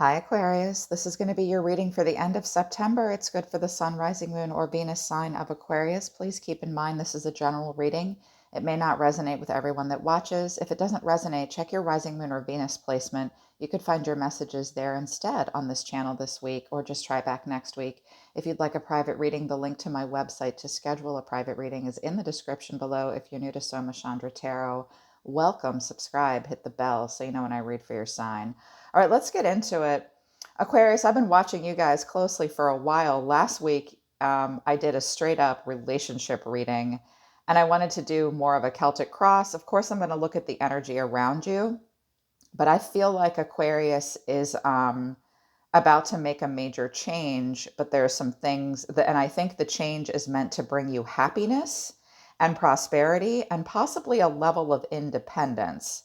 Hi, Aquarius. This is going to be your reading for the end of September. It's good for the sun, rising moon, or Venus sign of Aquarius. Please keep in mind this is a general reading. It may not resonate with everyone that watches. If it doesn't resonate, check your rising moon or Venus placement. You could find your messages there instead on this channel this week, or just try back next week. If you'd like a private reading, the link to my website to schedule a private reading is in the description below. If you're new to Soma Chandra Tarot, welcome, subscribe, hit the bell so you know when I read for your sign. All right, let's get into it. Aquarius, I've been watching you guys closely for a while. Last week, I did a straight up relationship reading, and I wanted to do more of a Celtic cross. Of course, I'm going to look at the energy around you, but I feel like Aquarius is about to make a major change, but there are some things that, and I think the change is meant to bring you happiness and prosperity and possibly a level of independence.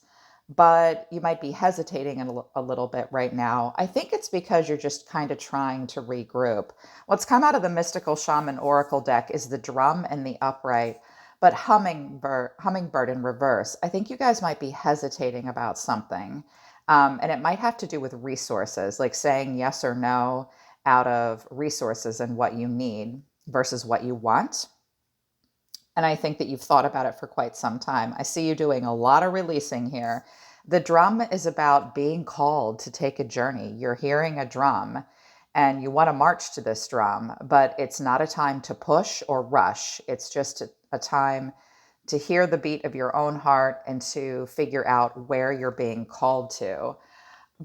But you might be hesitating a little bit right now. I think it's because you're just kind of trying to regroup. What's come out of the Mystical Shaman Oracle deck is the drum and the upright, but hummingbird in reverse. I think you guys might be hesitating about something. And it might have to do with resources, like saying yes or no out of resources and what you need versus what you want. And I think that you've thought about it for quite some time. I see you doing a lot of releasing here. The drum is about being called to take a journey. You're hearing a drum and you want to march to this drum, but it's not a time to push or rush. It's just a time to hear the beat of your own heart and to figure out where you're being called to.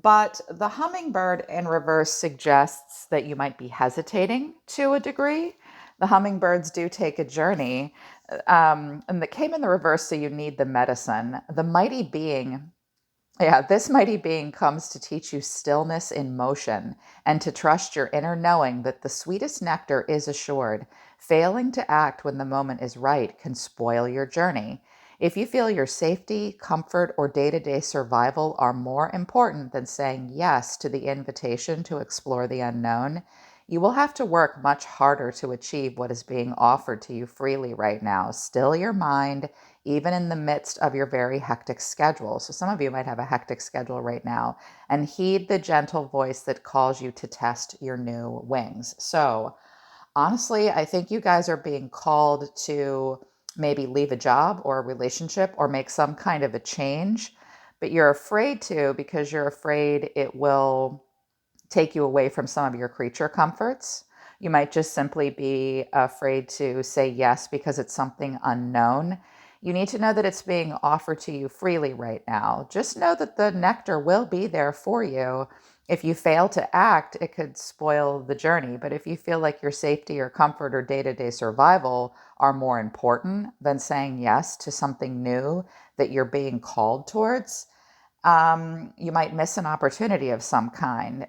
But the hummingbird in reverse suggests that you might be hesitating to a degree. The hummingbirds do take a journey, and that came in the reverse, so you need the medicine. The mighty being, yeah, this mighty being comes to teach you stillness in motion and to trust your inner knowing that the sweetest nectar is assured. Failing to act when the moment is right can spoil your journey. If you feel your safety, comfort, or day-to-day survival are more important than saying yes to the invitation to explore the unknown, you will have to work much harder to achieve what is being offered to you freely right now. Still your mind, even in the midst of your very hectic schedule. So some of you might have a hectic schedule right now, and heed the gentle voice that calls you to test your new wings. So honestly, I think you guys are being called to maybe leave a job or a relationship or make some kind of a change, but you're afraid to because you're afraid it will take you away from some of your creature comforts. You might just simply be afraid to say yes because it's something unknown. You need to know that it's being offered to you freely right now. Just know that the nectar will be there for you. If you fail to act, it could spoil the journey. But if you feel like your safety or comfort or day-to-day survival are more important than saying yes to something new that you're being called towards, you might miss an opportunity of some kind.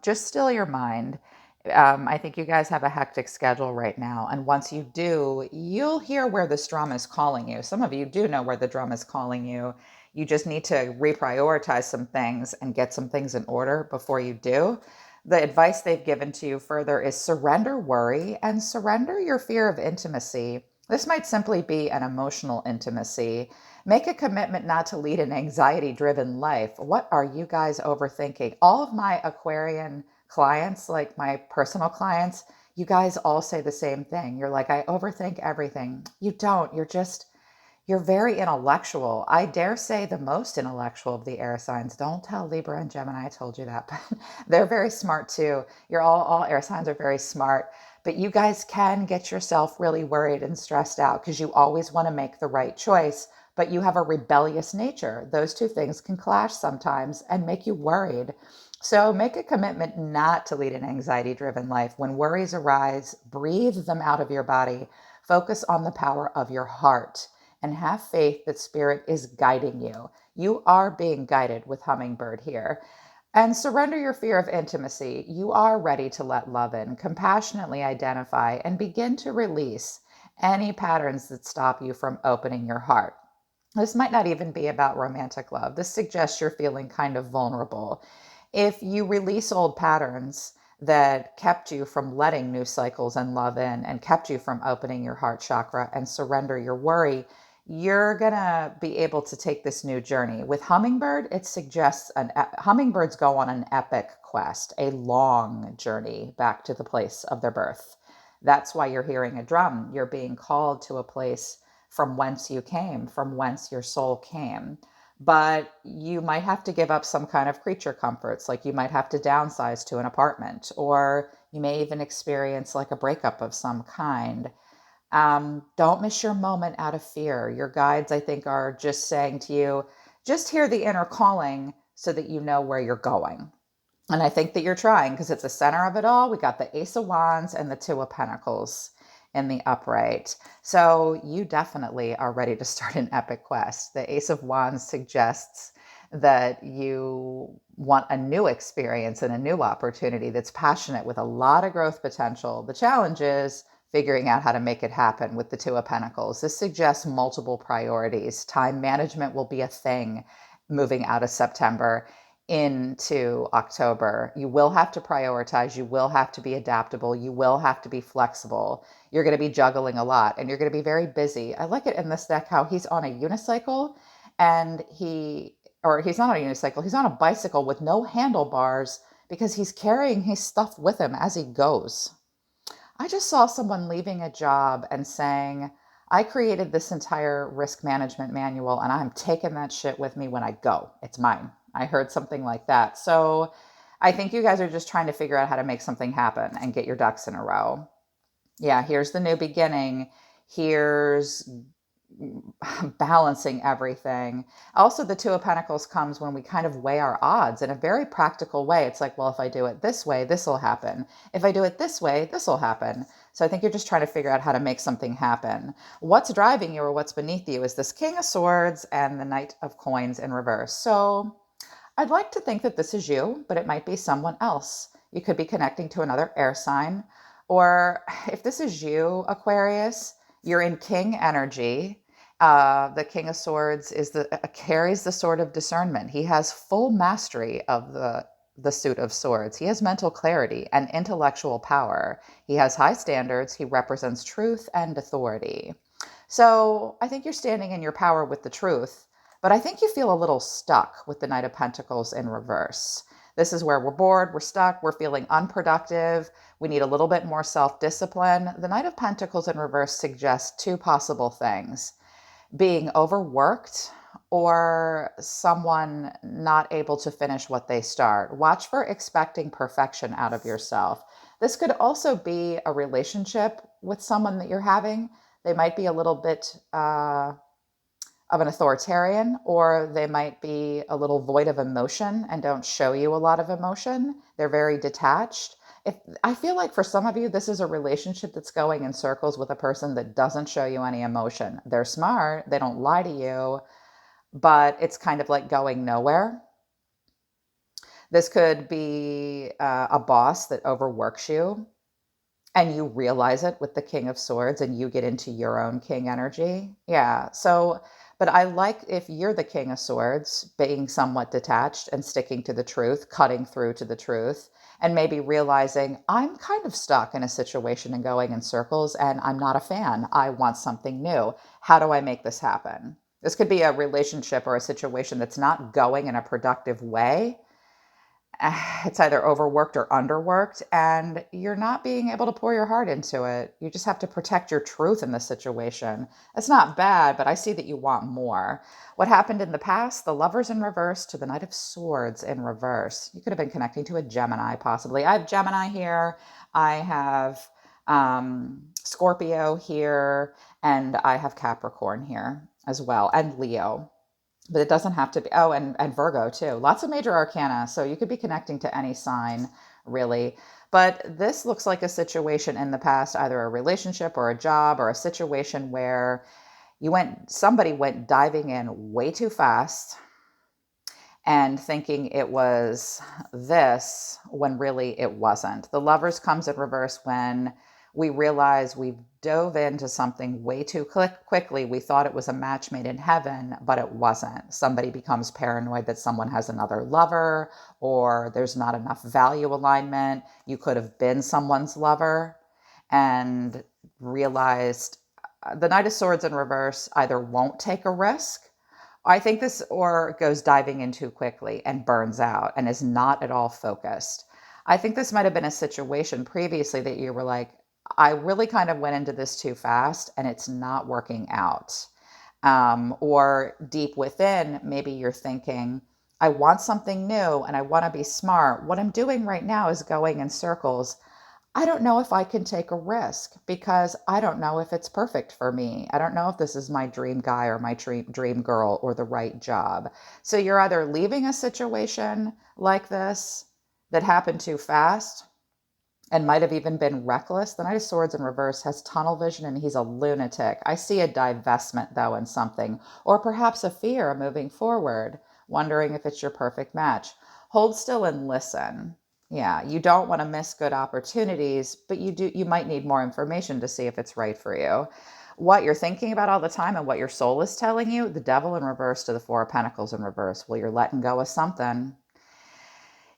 Just still your mind. I think you guys have a hectic schedule right now. And once you do, you'll hear where this drum is calling you. Some of you do know where the drum is calling you. You just need to reprioritize some things and get some things in order before you do. The advice they've given to you further is surrender worry and surrender your fear of intimacy. This might simply be an emotional intimacy. Make a commitment not to lead an anxiety-driven life. What are you guys overthinking? All of my Aquarian clients, like my personal clients, you guys all say the same thing. You're like, I overthink everything. You don't. You're very intellectual. I dare say the most intellectual of the air signs. Don't tell Libra and Gemini I told you that, but they're very smart too. You're all air signs are very smart, but you guys can get yourself really worried and stressed out because you always want to make the right choice, but you have a rebellious nature. Those two things can clash sometimes and make you worried. So make a commitment not to lead an anxiety-driven life. When worries arise, breathe them out of your body. Focus on the power of your heart and have faith that spirit is guiding you. You are being guided with hummingbird here. And surrender your fear of intimacy. You are ready to let love in. Compassionately identify and begin to release any patterns that stop you from opening your heart. This might not even be about romantic love. This suggests you're feeling kind of vulnerable. If you release old patterns that kept you from letting new cycles and love in and kept you from opening your heart chakra and surrender your worry, you're gonna be able to take this new journey. With hummingbird, it suggests hummingbirds go on an epic quest, a long journey back to the place of their birth. That's why you're hearing a drum. You're being called to a place from whence you came, from whence your soul came. But you might have to give up some kind of creature comforts, like you might have to downsize to an apartment, or you may even experience like a breakup of some kind. Don't miss your moment out of fear. Your guides, I think, are just saying to you, just hear the inner calling so that you know where you're going. And I think that you're trying, because at the center of it all, we got the Ace of Wands and the Two of Pentacles in the upright. So you definitely are ready to start an epic quest. The Ace of Wands suggests that you want a new experience and a new opportunity that's passionate with a lot of growth potential. The challenge is figuring out how to make it happen with the Two of Pentacles. This suggests multiple priorities. Time management will be a thing moving out of September into October. You will have to prioritize. You will have to be adaptable. You will have to be flexible. You're going to be juggling a lot and you're going to be very busy. I like it in this deck how he's on a unicycle and he's not on a unicycle, he's on a bicycle with no handlebars because he's carrying his stuff with him as he goes. I just saw someone leaving a job and saying, I created this entire risk management manual and I'm taking that shit with me when I go. It's mine. I heard something like that. So I think you guys are just trying to figure out how to make something happen and get your ducks in a row. Yeah, here's the new beginning. Here's balancing everything. Also, the Two of Pentacles comes when we kind of weigh our odds in a very practical way. It's like, well, if I do it this way, this will happen. If I do it this way, this will happen. So I think you're just trying to figure out how to make something happen. What's driving you or what's beneath you is this King of Swords and the Knight of Coins in reverse. So I'd like to think that this is you, but it might be someone else. You could be connecting to another air sign. Or if this is you, Aquarius, you're in King energy. The King of Swords carries the sword of discernment. He has full mastery of the suit of swords. He has mental clarity and intellectual power. He has high standards. He represents truth and authority. So I think you're standing in your power with the truth, but I think you feel a little stuck with the Knight of Pentacles in reverse. This is where we're bored, we're stuck, we're feeling unproductive. We need a little bit more self-discipline. The Knight of Pentacles in reverse suggests two possible things: being overworked or someone not able to finish what they start. Watch for expecting perfection out of yourself. This could also be a relationship with someone that you're having. They might be a little bit of an authoritarian, or they might be a little void of emotion and don't show you a lot of emotion. They're very detached. I feel like for some of you, this is a relationship that's going in circles with a person that doesn't show you any emotion. They're smart, they don't lie to you, but it's kind of like going nowhere. This could be a boss that overworks you and you realize it with the King of Swords and you get into your own King energy. Yeah. So, but I like if you're the King of Swords, being somewhat detached and sticking to the truth, cutting through to the truth, and maybe realizing I'm kind of stuck in a situation and going in circles and I'm not a fan. I want something new. How do I make this happen? This could be a relationship or a situation that's not going in a productive way. It's either overworked or underworked, and you're not being able to pour your heart into it. You just have to protect your truth in this situation. It's not bad, but I see that you want more. What happened in the past? The Lovers in reverse to the Knight of Swords in reverse. You could have been connecting to a Gemini, possibly. I have Gemini here. I have Scorpio here, and I have Capricorn here as well, and Leo. But it doesn't have to be, oh, and Virgo too. Lots of major arcana. So you could be connecting to any sign, really. But this looks like a situation in the past, either a relationship or a job or a situation where somebody went diving in way too fast and thinking it was this when really it wasn't. The Lovers comes in reverse when we realize we've dove into something way too quickly. We thought it was a match made in heaven, but it wasn't. Somebody becomes paranoid that someone has another lover, or there's not enough value alignment. You could have been someone's lover and realized the Knight of Swords in reverse either won't take a risk, I think this, or goes diving in too quickly and burns out and is not at all focused. I think this might have been a situation previously that you were like, I really kind of went into this too fast and it's not working out. Or deep within, maybe you're thinking, I want something new and I want to be smart. What I'm doing right now is going in circles. I don't know if I can take a risk because I don't know if it's perfect for me. I don't know if this is my dream guy or my dream girl or the right job. So you're either leaving a situation like this that happened too fast and might have even been reckless. The Knight of Swords in reverse has tunnel vision and he's a lunatic. I see a divestment though in something, or perhaps a fear of moving forward, wondering if it's your perfect match. Hold still and listen. Yeah, you don't want to miss good opportunities, but you might need more information to see if it's right for you. What you're thinking about all the time and what your soul is telling you, the Devil in reverse to the Four of Pentacles in reverse. Well, you're letting go of something.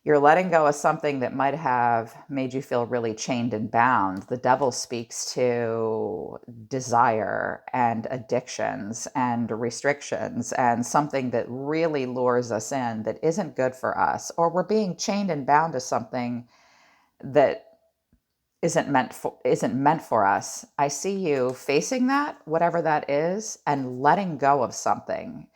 You're letting go of something that might have made you feel really chained and bound. The devil speaks to desire and addictions and restrictions and something that really lures us in that isn't good for us, or we're being chained and bound to something that isn't meant for us. I see you facing that, whatever that is, and letting go of something.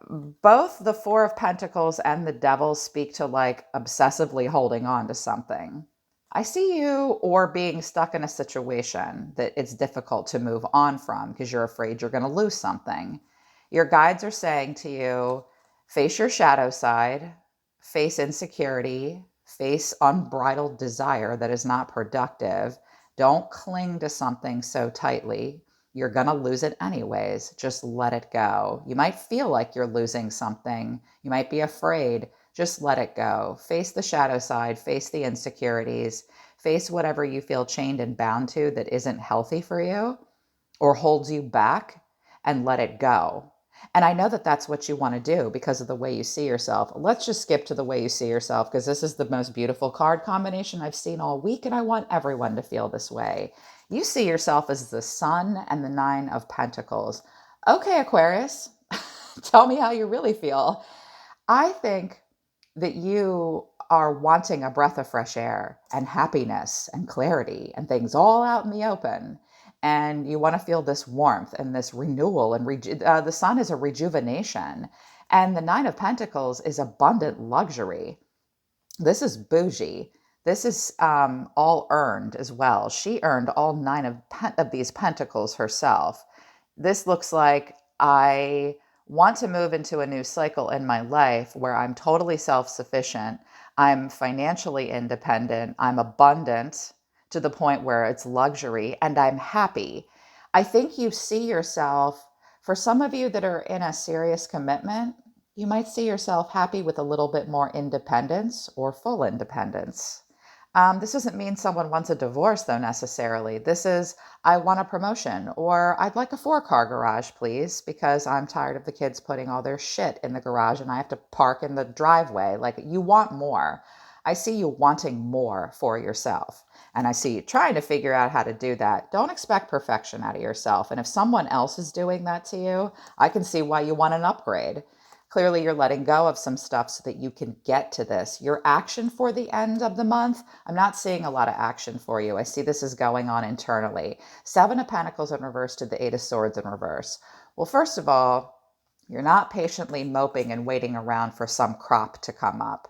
Both the Four of Pentacles and the Devil speak to like obsessively holding on to something. I see you or being stuck in a situation that it's difficult to move on from because you're afraid you're going to lose something. Your guides are saying to you, face your shadow side, face insecurity, face unbridled desire that is not productive. Don't cling to something so tightly. You're going to lose it anyways. Just let it go. You might feel like you're losing something. You might be afraid. Just let it go. Face the shadow side, face the insecurities, face whatever you feel chained and bound to that isn't healthy for you or holds you back, and let it go. And I know that that's what you want to do because of the way you see yourself. Let's just skip to the way you see yourself because this is the most beautiful card combination I've seen all week, and I want everyone to feel this way. You see yourself as the Sun and the Nine of Pentacles. Okay, Aquarius, tell me how you really feel. I think that you are wanting a breath of fresh air and happiness and clarity and things all out in the open. And you want to feel this warmth and this renewal. And the Sun is a rejuvenation. And the Nine of Pentacles is abundant luxury. This is bougie. This is all earned as well. She earned all nine of these pentacles herself. This looks like I want to move into a new cycle in my life where I'm totally self-sufficient. I'm financially independent. I'm abundant to the point where it's luxury, and I'm happy. I think you see yourself, for some of you that are in a serious commitment, you might see yourself happy with a little bit more independence or full independence. This doesn't mean someone wants a divorce, though, necessarily. This is, I want a promotion, or I'd like a 4-car garage, please, because I'm tired of the kids putting all their shit in the garage and I have to park in the driveway. Like, you want more. I see you wanting more for yourself. And I see you trying to figure out how to do that. Don't expect perfection out of yourself. And if someone else is doing that to you, I can see why you want an upgrade. Clearly, you're letting go of some stuff so that you can get to this. Your action for the end of the month, I'm not seeing a lot of action for you. I see this is going on internally. 7 of Pentacles in reverse to the 8 of Swords in reverse. Well, first of all, you're not patiently moping and waiting around for some crop to come up.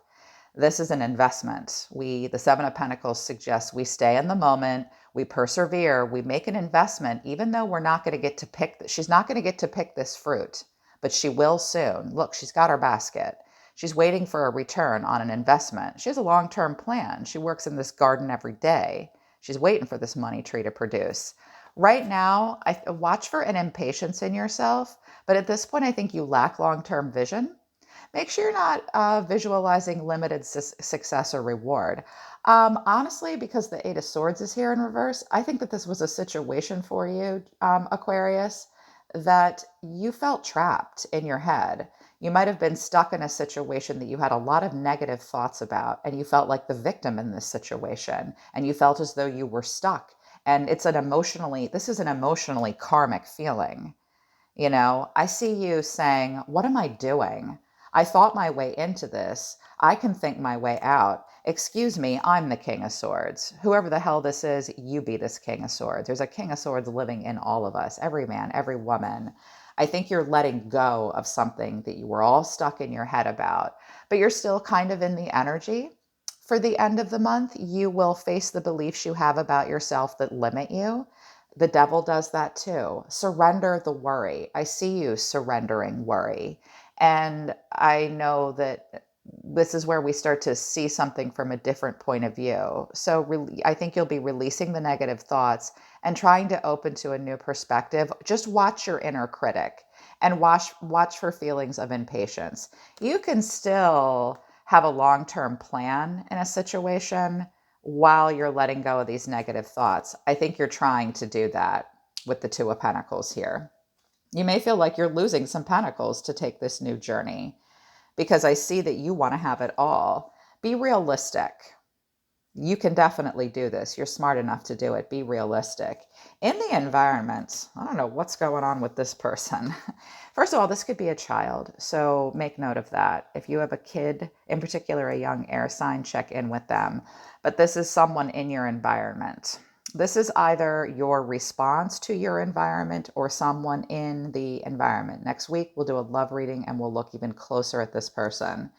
This is an investment. The 7 of Pentacles suggests we stay in the moment, we persevere, we make an investment, even though we're not going to get to pick, she's not going to get to pick this fruit. But she will soon. Look, she's got her basket. She's waiting for a return on an investment. She has a long-term plan. She works in this garden every day. She's waiting for this money tree to produce. Right now, I watch for an impatience in yourself, but at this point, I think you lack long-term vision. Make sure you're not visualizing limited success or reward. Honestly, because the 8 of Swords is here in reverse, I think that this was a situation for you, Aquarius, that you felt trapped in your head. You might have been stuck in a situation that you had a lot of negative thoughts about, and you felt like the victim in this situation, and you felt as though you were stuck And this is an emotionally karmic feeling. I see you saying, what am I doing? I thought my way into this. I can think my way out. Excuse me, I'm the King of Swords. Whoever the hell this is, you be this King of Swords. There's a King of Swords living in all of us, every man, every woman. I think you're letting go of something that you were all stuck in your head about, but you're still kind of in the energy. For the end of the month, you will face the beliefs you have about yourself that limit you. The devil does that too. Surrender the worry. I see you surrendering worry. And I know that this is where we start to see something from a different point of view. So I think you'll be releasing the negative thoughts and trying to open to a new perspective. Just watch your inner critic and watch for feelings of impatience. You can still have a long-term plan in a situation while you're letting go of these negative thoughts. I think you're trying to do that with the Two of Pentacles here. You may feel like you're losing some pentacles to take this new journey because I see that you want to have it all. Be realistic. You can definitely do this. You're smart enough to do it. Be realistic. In the environment, I don't know what's going on with this person. First of all, this could be a child, so make note of that. If you have a kid, in particular a young air sign, check in with them. But this is someone in your environment. This is either your response to your environment or someone in the environment. Next week, we'll do a love reading and we'll look even closer at this person.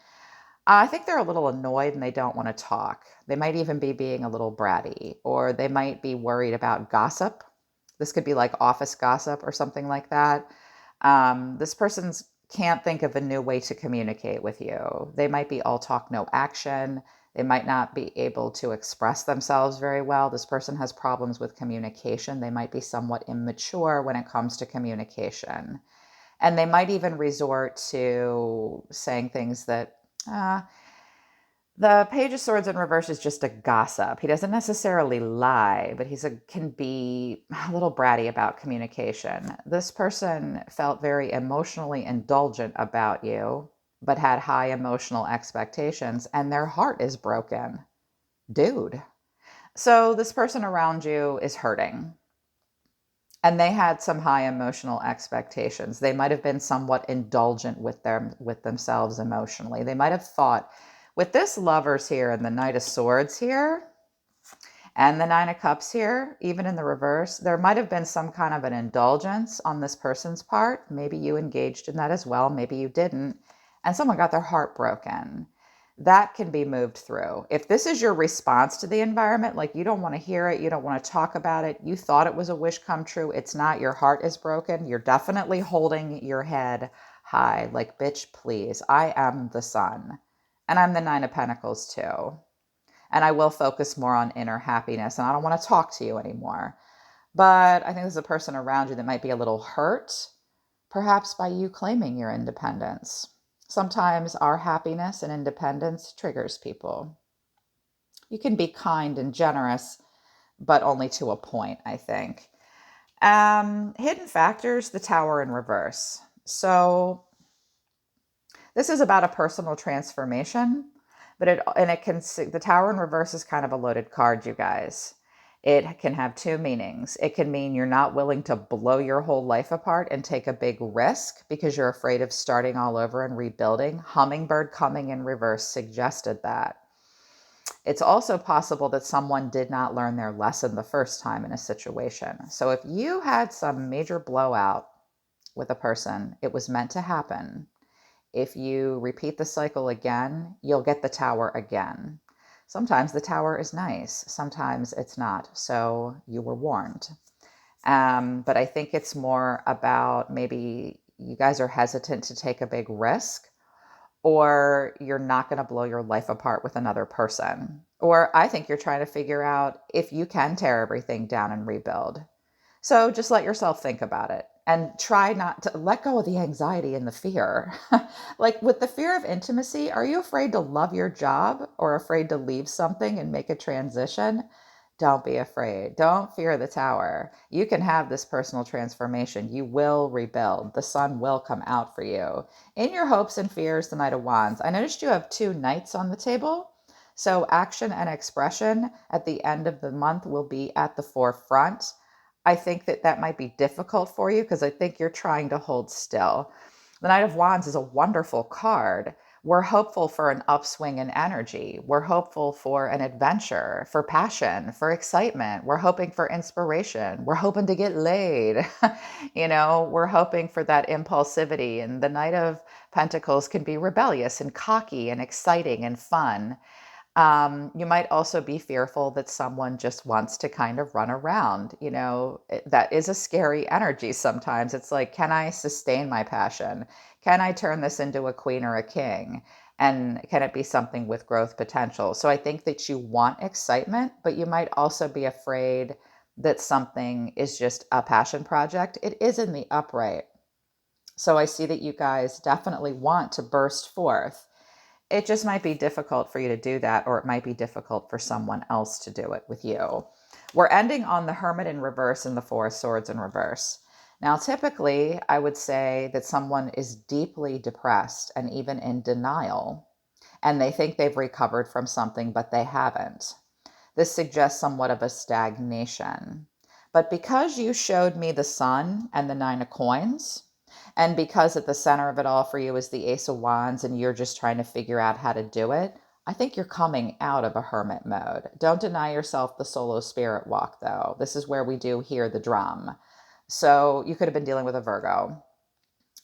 I think they're a little annoyed and they don't want to talk. They might even be being a little bratty, or they might be worried about gossip. This could be like office gossip or something like that. This person can't think of a new way to communicate with you. They might be all talk, no action. They might not be able to express themselves very well. This person has problems with communication. They might be somewhat immature when it comes to communication. And they might even resort to saying things that, the Page of Swords in reverse is just a gossip. He doesn't necessarily lie, but can be a little bratty about communication. This person felt very emotionally indulgent about you, but had high emotional expectations, and their heart is broken. Dude. So this person around you is hurting. And they had some high emotional expectations. They might have been somewhat indulgent with themselves emotionally. They might have thought, with this Lovers here and the Knight of Swords here and the Nine of Cups here, even in the reverse, there might have been some kind of an indulgence on this person's part. Maybe you engaged in that as well. Maybe you didn't. And someone got their heart broken. That can be moved through. If this is your response to the environment, like you don't want to hear it, you don't want to talk about it, you thought it was a wish come true, it's not, your heart is broken, you're definitely holding your head high, like, bitch, please, I am the sun. And I'm the Nine of Pentacles too. And I will focus more on inner happiness, and I don't want to talk to you anymore. But I think there's a person around you that might be a little hurt, perhaps by you claiming your independence. Sometimes our happiness and independence triggers people. You can be kind and generous, but only to a point, I think. Hidden factors, the Tower in reverse. So this is about a personal transformation, but the Tower in reverse is kind of a loaded card, you guys. It can have two meanings. It can mean you're not willing to blow your whole life apart and take a big risk because you're afraid of starting all over and rebuilding. Hummingbird coming in reverse suggested that. It's also possible that someone did not learn their lesson the first time in a situation. So if you had some major blowout with a person, it was meant to happen. If you repeat the cycle again, you'll get the Tower again. Sometimes the Tower is nice, sometimes it's not. So you were warned. But I think it's more about maybe you guys are hesitant to take a big risk, or you're not going to blow your life apart with another person. Or I think you're trying to figure out if you can tear everything down and rebuild. So just let yourself think about it and try not to let go of the anxiety and the fear. Like with the fear of intimacy, are you afraid to love your job or afraid to leave something and make a transition? Don't be afraid. Don't fear the Tower. You can have this personal transformation. You will rebuild. The sun will come out for you. In your hopes and fears, the Knight of Wands. I noticed you have two knights on the table. So action and expression at the end of the month will be at the forefront. I think that that might be difficult for you because I think you're trying to hold still. The Knight of Wands is a wonderful card. We're hopeful for an upswing in energy. We're hopeful for an adventure, for passion, for excitement. We're hoping for inspiration. We're hoping to get laid. We're hoping for that impulsivity. And the Knight of Pentacles can be rebellious and cocky and exciting and fun. You might also be fearful that someone just wants to kind of run around. That is a scary energy sometimes. It's like, can I sustain my passion? Can I turn this into a queen or a king? And can it be something with growth potential? So I think that you want excitement, but you might also be afraid that something is just a passion project. It is in the upright. So I see that you guys definitely want to burst forth. It just might be difficult for you to do that, or it might be difficult for someone else to do it with you. We're ending on the Hermit in reverse and the Four of Swords in reverse. Now, typically, I would say that someone is deeply depressed and even in denial, and they think they've recovered from something, but they haven't. This suggests somewhat of a stagnation. But because you showed me the Sun and the Nine of Coins, and because at the center of it all for you is the Ace of Wands and you're just trying to figure out how to do it, I think you're coming out of a hermit mode. Don't deny yourself the solo spirit walk, though. This is where we do hear the drum. So you could have been dealing with a Virgo.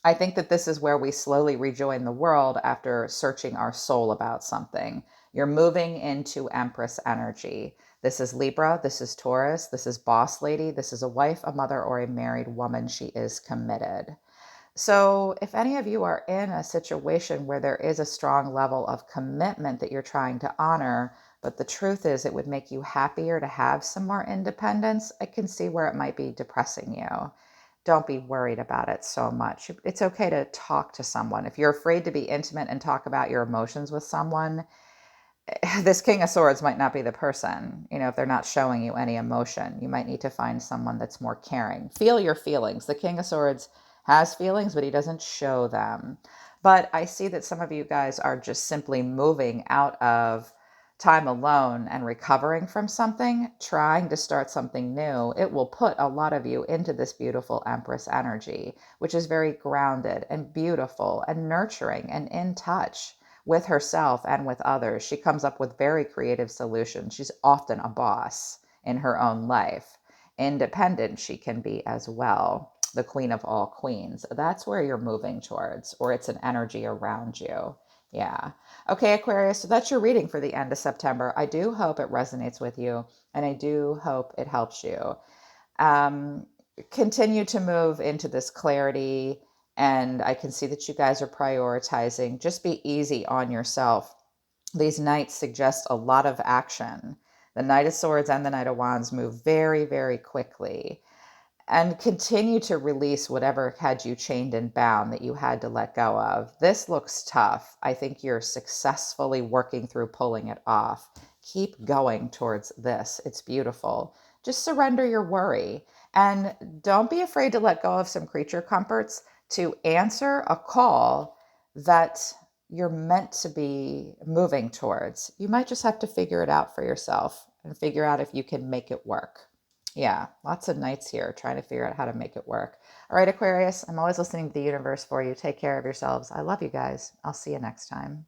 I think that this is where we slowly rejoin the world after searching our soul about something. You're moving into Empress energy. This is Libra, this is Taurus, this is boss lady, this is a wife, a mother, or a married woman. She is committed. So, if any of you are in a situation where there is a strong level of commitment that you're trying to honor, but the truth is it would make you happier to have some more independence, I can see where it might be depressing you. Don't be worried about it so much. It's okay to talk to someone. If you're afraid to be intimate and talk about your emotions with someone, this King of Swords might not be the person. If they're not showing you any emotion, you might need to find someone that's more caring. Feel your feelings. The King of Swords has feelings, but he doesn't show them. But I see that some of you guys are just simply moving out of time alone and recovering from something, trying to start something new. It will put a lot of you into this beautiful Empress energy, which is very grounded and beautiful and nurturing and in touch with herself and with others. She comes up with very creative solutions. She's often a boss in her own life. Independent she can be as well. The queen of all queens. That's where you're moving towards, or it's an energy around you. Yeah. Okay, Aquarius, so that's your reading for the end of September. I do hope it resonates with you, and I do hope it helps you. Um, Continue to move into this clarity, and I can see that you guys are prioritizing. Just be easy on yourself. These nights suggest a lot of action. The Knight of Swords and the Knight of Wands move very, very quickly. And continue to release whatever had you chained and bound that you had to let go of. This looks tough. I think you're successfully working through pulling it off. Keep going towards this. It's beautiful. Just surrender your worry. And don't be afraid to let go of some creature comforts to answer a call that you're meant to be moving towards. You might just have to figure it out for yourself and figure out if you can make it work. Yeah, lots of nights here trying to figure out how to make it work. All right, Aquarius, I'm always listening to the universe for you. Take care of yourselves. I love you guys. I'll see you next time.